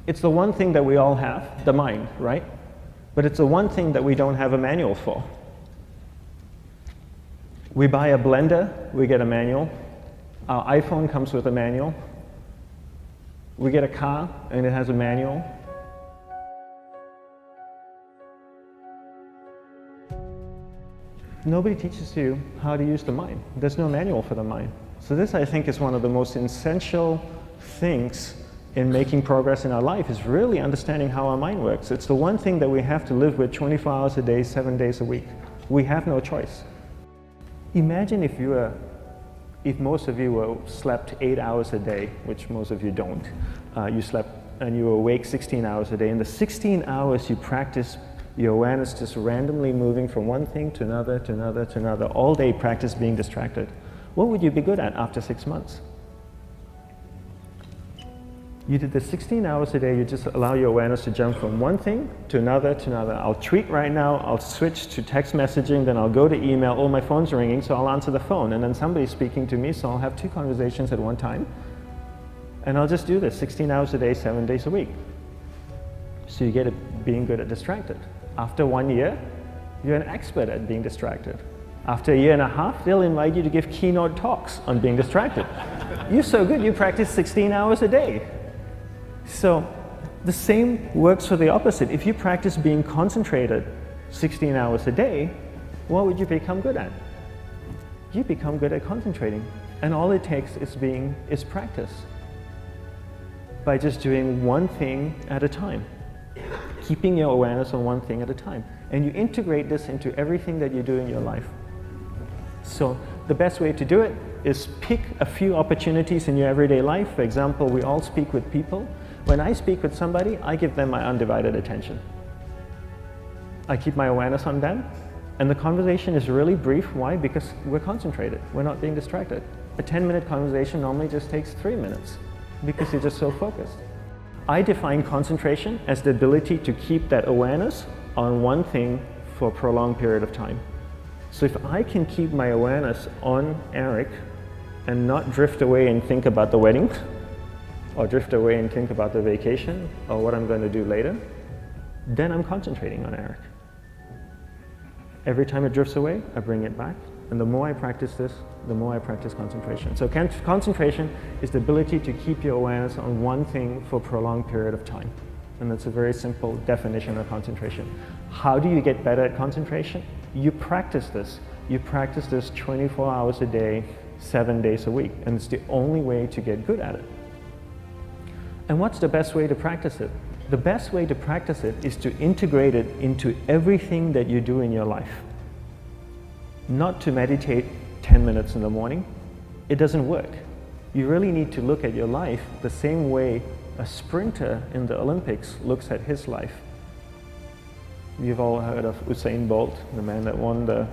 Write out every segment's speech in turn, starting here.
It's the one thing that we all have, the mind, right? But it's the one thing that we don't have a manual for. We buy a blender, we get a manual. Our iPhone comes with a manual. We get a car and it has a manual. Nobody teaches you how to use the mind. There's no manual for the mind. So this, I think, is one of the most essential things in making progress in our life, is really understanding how our mind works. It's the one thing that we have to live with 24 hours a day, 7 days a week. We have no choice. Imagine if most of you slept 8 hours a day, which most of you don't. You slept and you were awake 16 hours a day. In the 16 hours you practice your awareness just randomly moving from one thing to another, to another, to another, all day practice being distracted. What would you be good at after 6 months? You did the 16 hours a day, you just allow your awareness to jump from one thing to another to another. I'll tweet right now, I'll switch to text messaging, then I'll go to email, oh, my phone's ringing, so I'll answer the phone, and then somebody's speaking to me, so I'll have 2 conversations at one time. And I'll just do this 16 hours a day, 7 days a week. So you get it being good at distracted. After 1 year, you're an expert at being distracted. After a year and a half, they'll invite you to give keynote talks on being distracted. You're so good, you practice 16 hours a day. So the same works for the opposite. If you practice being concentrated 16 hours a day, what would you become good at? You become good at concentrating. And all it takes is practice. By just doing one thing at a time. Keeping your awareness on one thing at a time. And you integrate this into everything that you do in your life. So the best way to do it is pick a few opportunities in your everyday life. For example, we all speak with people. When I speak with somebody, I give them my undivided attention. I keep my awareness on them, and the conversation is really brief. Why? Because we're concentrated. We're not being distracted. A 10-minute conversation normally just takes 3 minutes because you're just so focused. I define concentration as the ability to keep that awareness on one thing for a prolonged period of time. So if I can keep my awareness on Eric and not drift away and think about the wedding, or drift away and think about the vacation, or what I'm going to do later, then I'm concentrating on Eric. Every time it drifts away, I bring it back. And the more I practice this, the more I practice concentration. So concentration is the ability to keep your awareness on one thing for a prolonged period of time. And that's a very simple definition of concentration. How do you get better at concentration? You practice this. You practice this 24 hours a day, 7 days a week. And it's the only way to get good at it. And what's the best way to practice it? The best way to practice it is to integrate it into everything that you do in your life. Not to meditate 10 minutes in the morning. It doesn't work. You really need to look at your life the same way a sprinter in the Olympics looks at his life. You've all heard of Usain Bolt, the man that won the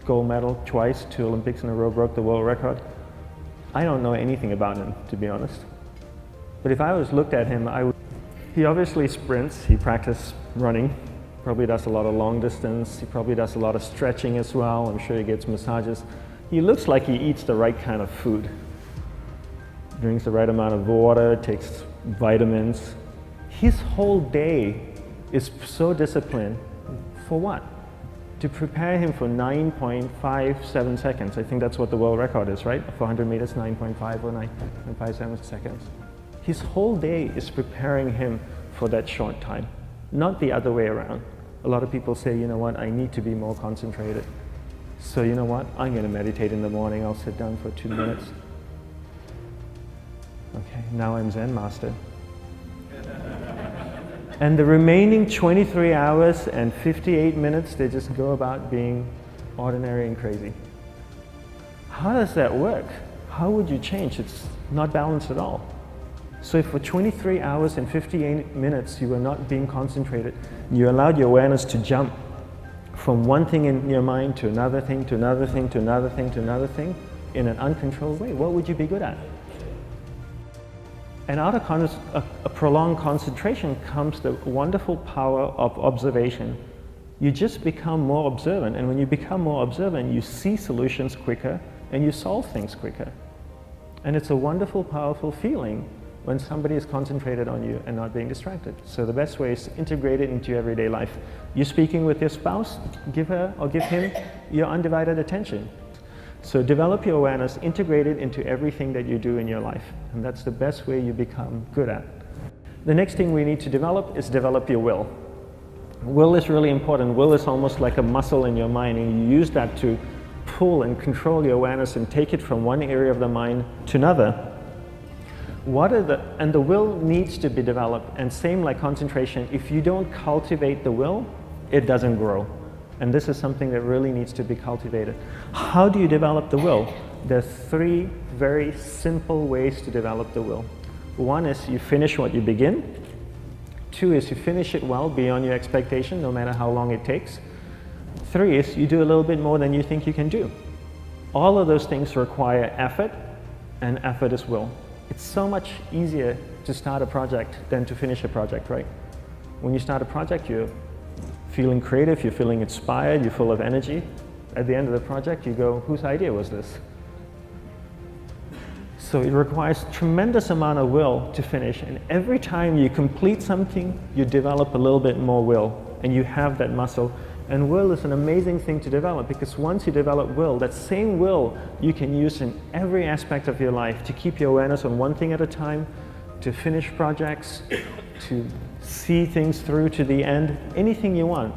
gold medal twice, 2 Olympics in a row, broke the world record. I don't know anything about him, to be honest. But if I was looked at him, he obviously sprints, he practices running, probably does a lot of long distance, he probably does a lot of stretching as well, I'm sure he gets massages. He looks like he eats the right kind of food. Drinks the right amount of water, takes vitamins. His whole day is so disciplined. For what? To prepare him for 9.57 seconds. I think that's what the world record is, right? For 100 meters, 9.5 or 9.57 seconds. His whole day is preparing him for that short time, not the other way around. A lot of people say, you know what, I need to be more concentrated. So you know what, I'm going to meditate in the morning, I'll sit down for 2 minutes. Okay, now I'm Zen master. And the remaining 23 hours and 58 minutes, they just go about being ordinary and crazy. How does that work? How would you change? It's not balanced at all. So if for 23 hours and 58 minutes you were not being concentrated, you allowed your awareness to jump from one thing in your mind to another thing, to another thing, to another thing, to another thing, in an uncontrolled way, what would you be good at? And out of a prolonged concentration comes the wonderful power of observation. You just become more observant, and when you become more observant, you see solutions quicker and you solve things quicker. And it's a wonderful, powerful feeling when somebody is concentrated on you and not being distracted. So the best way is to integrate it into your everyday life. You're speaking with your spouse, give her or give him your undivided attention. So develop your awareness, integrate it into everything that you do in your life. And that's the best way you become good at. The next thing we need to develop is develop your will. Will is really important. Will is almost like a muscle in your mind, and you use that to pull and control your awareness and take it from one area of the mind to another. And the will needs to be developed, and same like concentration, if you don't cultivate the will, it doesn't grow. And this is something that really needs to be cultivated. How do you develop the will? There's 3 very simple ways to develop the will. 1 is you finish what you begin. 2 is you finish it well beyond your expectation, no matter how long it takes. 3 is you do a little bit more than you think you can do. All of those things require effort, and effort is will. It's so much easier to start a project than to finish a project, right? When you start a project, you're feeling creative, you're feeling inspired, you're full of energy. At the end of the project, you go, whose idea was this? So it requires tremendous amount of will to finish, and every time you complete something, you develop a little bit more will, and you have that muscle. And will is an amazing thing to develop, because once you develop will, that same will you can use in every aspect of your life to keep your awareness on one thing at a time, to finish projects, to see things through to the end, anything you want.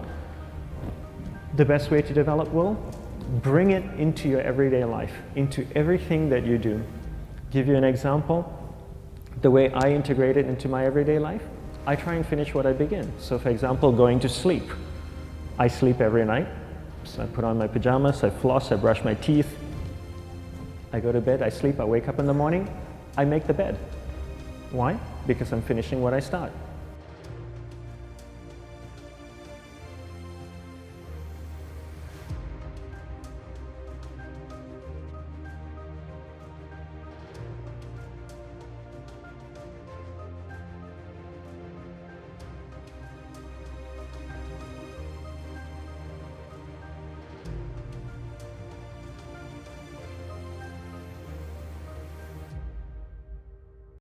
The best way to develop will, bring it into your everyday life, into everything that you do. Give you an example, the way I integrate it into my everyday life, I try and finish what I begin. So for example, going to sleep. I sleep every night, so I put on my pajamas, I floss, I brush my teeth, I go to bed, I sleep, I wake up in the morning, I make the bed. Why? Because I'm finishing what I start.